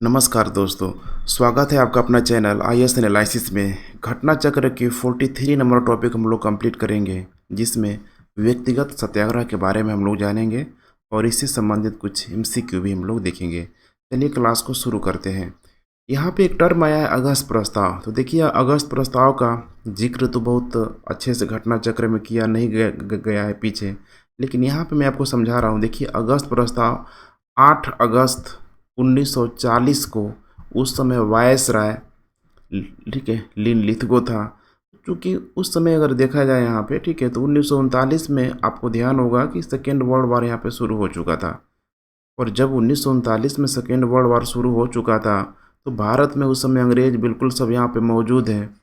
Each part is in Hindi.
नमस्कार दोस्तों, स्वागत है आपका अपना चैनल आईएएस एनालिसिस में। घटना चक्र के 43 नंबर टॉपिक हम लोग कंप्लीट करेंगे, जिसमें व्यक्तिगत सत्याग्रह के बारे में हम लोग जानेंगे और इससे संबंधित कुछ एमसीक्यू भी हम लोग देखेंगे। चलिए क्लास को शुरू करते हैं। यहाँ पे एक टर्म आया है अगस्त प्रस्ताव। तो देखिए अगस्त प्रस्ताव का जिक्र तो बहुत अच्छे से घटना चक्र में किया नहीं गया है पीछे, लेकिन यहाँ पे मैं आपको समझा रहा हूँ। देखिए अगस्त प्रस्ताव 8 अगस्त 1940 को उस समय वायसराय, ठीक है, लिथगो था। क्योंकि उस समय अगर देखा जाए यहाँ पे, ठीक है, तो 1939 में आपको ध्यान होगा कि सेकेंड वर्ल्ड वार यहाँ पे शुरू हो चुका था। और जब 1939 में सेकेंड वर्ल्ड वार शुरू हो चुका था तो भारत में उस समय अंग्रेज बिल्कुल सब यहाँ पे मौजूद हैं।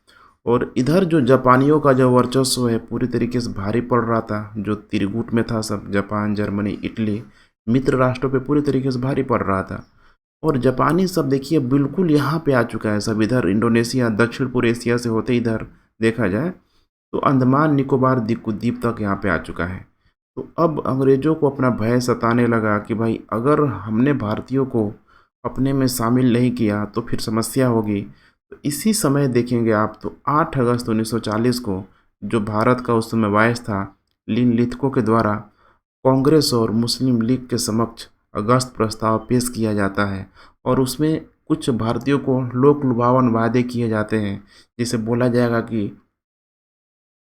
और इधर जो जापानियों का जो वर्चस्व है पूरी तरीके से भारी पड़ रहा था, जो त्रिकूट में था सब, जापान, जर्मनी, इटली, मित्र राष्ट्रों पे पूरी तरीके से भारी पड़ रहा था। और जापानी सब देखिए बिल्कुल यहाँ पे आ चुका है सब, इधर इंडोनेशिया, दक्षिण पूर्व एशिया से होते इधर देखा जाए तो अंडमान निकोबार द्वीप तक यहाँ पे आ चुका है। तो अब अंग्रेज़ों को अपना भय सताने लगा कि भाई अगर हमने भारतीयों को अपने में शामिल नहीं किया तो फिर समस्या होगी। तो इसी समय देखेंगे आप, तो 8 अगस्त 1940 को जो भारत का उस समय वायस था लिथको के द्वारा कांग्रेस और मुस्लिम लीग के समक्ष अगस्त प्रस्ताव पेश किया जाता है। और उसमें कुछ भारतीयों को लोक लुभावन वादे किए जाते हैं, जिसे बोला जाएगा कि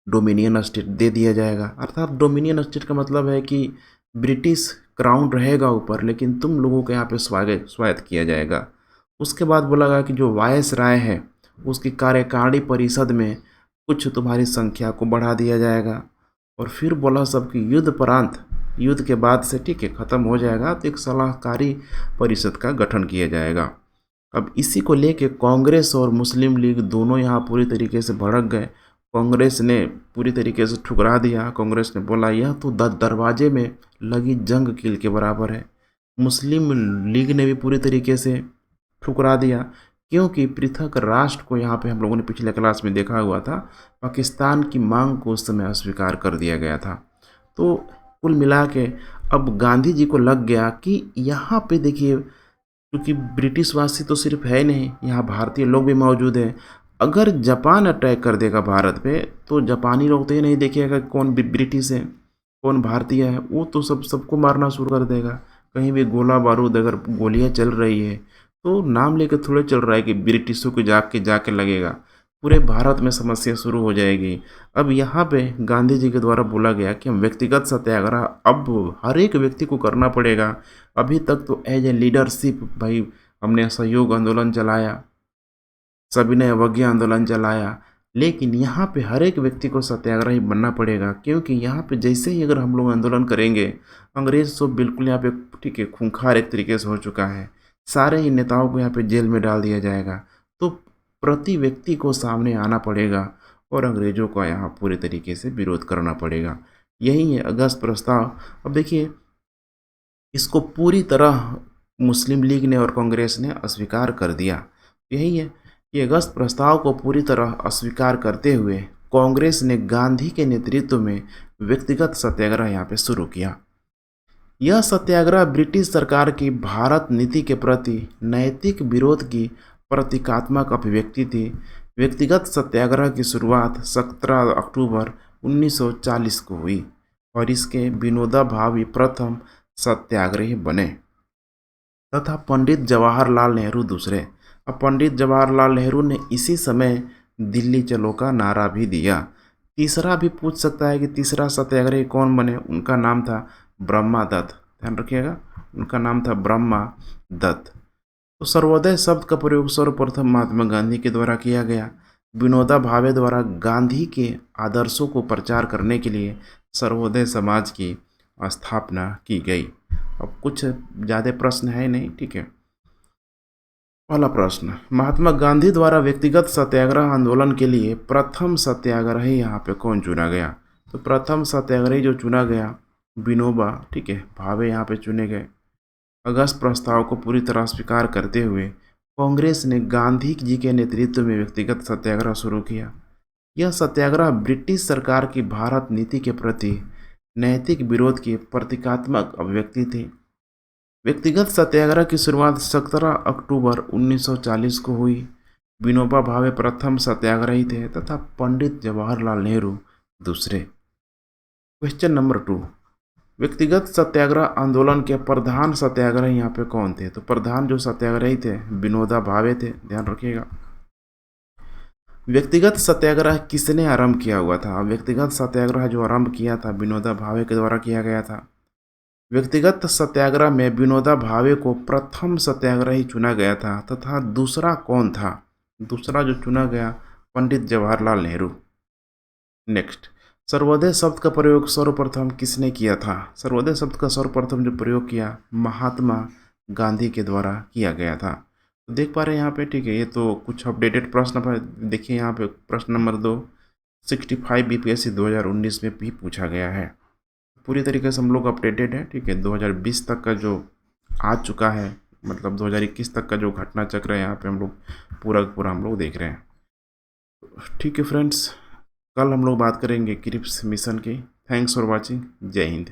डोमिनियन स्टेट दे दिया जाएगा। अर्थात डोमिनियन स्टेट का मतलब है कि ब्रिटिश क्राउन रहेगा ऊपर, लेकिन तुम लोगों के यहाँ पे स्वायत्त किया जाएगा। उसके बाद बोला गया कि जो वायस राय है उसकी कार्यकारिणी परिषद में कुछ तुम्हारी संख्या को बढ़ा दिया जाएगा। और फिर बोला सब कि युद्ध के बाद से, ठीक है, ख़त्म हो जाएगा तो एक सलाहकारी परिषद का गठन किया जाएगा। अब इसी को लेके कांग्रेस और मुस्लिम लीग दोनों यहाँ पूरी तरीके से भड़क गए। कांग्रेस ने पूरी तरीके से ठुकरा दिया। कांग्रेस ने बोला यह तो दरवाजे में लगी जंग कील के बराबर है। मुस्लिम लीग ने भी पूरी तरीके से ठुकरा दिया, क्योंकि पृथक राष्ट्र को यहाँ पे हम लोगों ने पिछले क्लास में देखा हुआ था, पाकिस्तान की मांग को उस समय अस्वीकार कर दिया गया था। तो कुल मिला के अब गांधी जी को लग गया कि यहाँ पे देखिए, क्योंकि ब्रिटिशवासी तो सिर्फ है नहीं, यहाँ भारतीय लोग भी मौजूद हैं। अगर जापान अटैक कर देगा भारत पे तो जापानी लोग तो ये नहीं देखेगा कौन ब्रिटिश है कौन भारतीय है, वो तो सबको मारना शुरू कर देगा। कहीं भी गोला बारूद अगर गोलियां चल रही है तो नाम लेकर थोड़े चल रहा है कि ब्रिटिशों को जाके जाके लगेगा, पूरे भारत में समस्या शुरू हो जाएगी। अब यहाँ पे गांधी जी के द्वारा बोला गया कि हम व्यक्तिगत सत्याग्रह अब हर एक व्यक्ति को करना पड़ेगा। अभी तक तो एज ए लीडरशिप भाई हमने असहयोग आंदोलन चलाया, सभी ने अवज्ञा आंदोलन चलाया, लेकिन यहाँ पे हर एक व्यक्ति को सत्याग्रही बनना पड़ेगा। क्योंकि यहाँ पे जैसे ही अगर हम लोग आंदोलन करेंगे, अंग्रेज तो बिल्कुल यहाँ पे, ठीक है, खूंखार एक तरीके से हो चुका है। सारे ही नेताओं को यहाँ पे जेल में डाल दिया जाएगा। तो प्रति व्यक्ति को सामने आना पड़ेगा और अंग्रेजों का यहाँ पूरे तरीके से विरोध करना पड़ेगा। यही है अगस्त प्रस्ताव। अब देखिए इसको पूरी तरह मुस्लिम लीग ने और कांग्रेस ने अस्वीकार कर दिया। यही है कि अगस्त प्रस्ताव को पूरी तरह अस्वीकार करते हुए कांग्रेस ने गांधी के नेतृत्व में व्यक्तिगत सत्याग्रह यहाँ पे शुरू किया। यह सत्याग्रह ब्रिटिश सरकार की भारत नीति के प्रति नैतिक विरोध की प्रतीकात्मक अभिव्यक्ति थी। व्यक्तिगत सत्याग्रह की शुरुआत 17 अक्टूबर 1940 को हुई और इसके विनोदा भावे प्रथम सत्याग्रही बने तथा पंडित जवाहरलाल नेहरू दूसरे। अब पंडित जवाहरलाल नेहरू ने इसी समय दिल्ली चलो का नारा भी दिया। तीसरा भी पूछ सकता है कि तीसरा सत्याग्रही कौन बने। उनका नाम था ब्रह्मा दत्त, ध्यान रखिएगा, उनका नाम था ब्रह्मा दत्त। तो सर्वोदय शब्द का प्रयोग सर्वप्रथम महात्मा गांधी के द्वारा किया गया। विनोदा भावे द्वारा गांधी के आदर्शों को प्रचार करने के लिए सर्वोदय समाज की स्थापना की गई। अब कुछ ज़्यादा प्रश्न है नहीं, ठीक है। पहला प्रश्न, महात्मा गांधी द्वारा व्यक्तिगत सत्याग्रह आंदोलन के लिए प्रथम सत्याग्रही यहाँ पे कौन चुना गया? तो प्रथम सत्याग्रही जो चुना गया विनोबा, ठीक है, भावे यहाँ पे चुने गए। अगस्त प्रस्ताव को पूरी तरह स्वीकार करते हुए कांग्रेस ने गांधी जी के नेतृत्व में व्यक्तिगत सत्याग्रह शुरू किया। यह सत्याग्रह ब्रिटिश सरकार की भारत नीति के प्रति नैतिक विरोध की प्रतीकात्मक अभिव्यक्ति थी। व्यक्तिगत सत्याग्रह की शुरुआत 17 अक्टूबर 1940 को हुई। विनोबा भावे प्रथम सत्याग्रही थे तथा पंडित जवाहरलाल नेहरू दूसरे। क्वेश्चन नंबर 2, व्यक्तिगत सत्याग्रह आंदोलन के प्रधान सत्याग्रही यहाँ पे कौन थे? तो प्रधान जो सत्याग्रही थे विनोबा भावे थे, ध्यान रखिएगा। व्यक्तिगत सत्याग्रह किसने आरंभ किया हुआ था? व्यक्तिगत सत्याग्रह जो आरंभ किया था विनोबा भावे के द्वारा किया गया था। व्यक्तिगत सत्याग्रह में विनोबा भावे को प्रथम सत्याग्रही चुना गया था तथा दूसरा कौन था? दूसरा जो चुना गया पंडित जवाहरलाल नेहरू। नेक्स्ट, सर्वोदय शब्द का प्रयोग सर्वप्रथम किसने किया था? सर्वोदय शब्द का सर्वप्रथम जो प्रयोग किया महात्मा गांधी के द्वारा किया गया था। तो देख पा रहे हैं यहाँ पे, ठीक है। ये तो कुछ अपडेटेड प्रश्न देखिए यहाँ पे प्रश्न नंबर 2 65 बीपीएससी 2019 में भी पूछा गया है। पूरी तरीके से हम लोग अपडेटेड है, ठीक है। 2020 तक का जो आ चुका है, मतलब 2021 तक का जो घटना चक्र है यहाँ पे हम लोग पूरा हम लोग देख रहे हैं। ठीक है फ्रेंड्स, कल हम लोग बात करेंगे क्रिप्स मिशन की। Thanks for watching. जय हिंद।